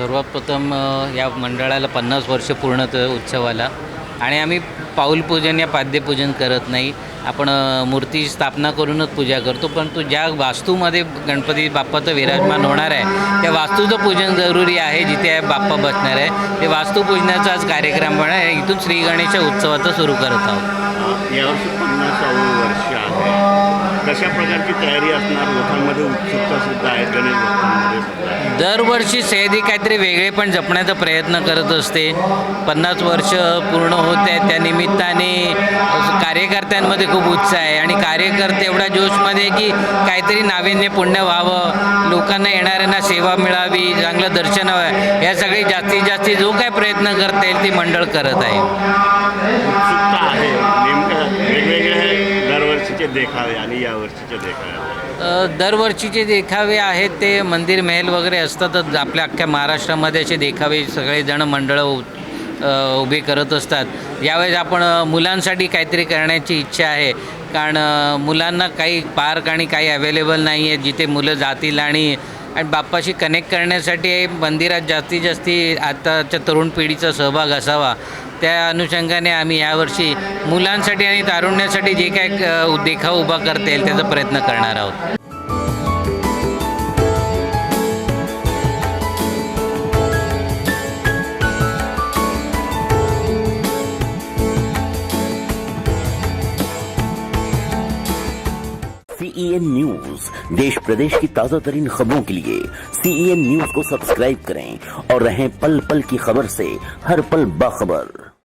सर्वात प्रथम या मंडळाला 50 वर्ष पूर्ण उत्सवाला आणि आम्ही पाऊलपूजन या पाद्यपूजन करत नाही. आपण मूर्ती स्थापना करूनच पूजा करतो, परंतु ज्या वास्तूमध्ये गणपती बाप्पाचं विराजमान होणार आहे त्या वास्तूचं पूजन जरुरी आहे. जिथे बाप्पा बसणार आहे ते वास्तुपूजनाचा आज कार्यक्रम पण आहे. इथून श्री गणेश उत्सवाचं सुरू करत आहोत. यावर्षी 50वे वर्ष आहे. कशा प्रकारची तयारी असणार? लोकांमध्ये उत्सुकता सुद्धा आहे गणेश भक्तांमध्ये सुद्धा. दरवर्षी सह्याद्री काहीतरी वेगळे पण जपण्याचा प्रयत्न करत असते. 50 वर्ष पूर्ण होत आहेत त्या निमित्ताने कार्यकर्त्यांमध्ये खूप उत्साह आहे आणि कार्यकर्ते एवढ्या जोशमध्ये की काहीतरी नाविन्यपूर्ण व्हावं, लोकांना येणाऱ्यांना सेवा मिळावी, चांगलं दर्शन व्हावं, या सगळे जास्तीत जास्त जो काय प्रयत्न करता येईल ती मंडळ करत आहे. उत्सुकता आहे. नेमकं वेगवेगळे दरवर्षीचे देखावे आणि यावर्षीचे देखावे. दरवर्षीचे देखावे आहेत ते मंदिर महल वगैरे असतातच. आपल्या अख्ख्या महाराष्ट्रामध्ये असे देखावे सगळेजण मंडळं उभे करत असतात. यावेळेस आपण मुलांसाठी काहीतरी करण्याची इच्छा आहे, कारण मुलांना काही पार्क आणि काही अवेलेबल नाही आहे जिथे मुलं जातील आणि बाप्पाशी कनेक्ट करण्यासाठी मंदिरात जास्तीत जास्त आताच्या तरुण पिढीचा सहभाग असावा. त्या अनुषंगाने आम्ही यावर्षी मुलांसाठी आणि तारुण्यासाठी जे काय देखाव उभा करता येईल त्याचा प्रयत्न करणार आहोत. CEN न्यूज, देश प्रदेश की ताज़ा तरीन खबरों के लिए CEN न्यूज को सब्सक्राइब करें और रहें पल पल की खबर से हर पल बाखबर.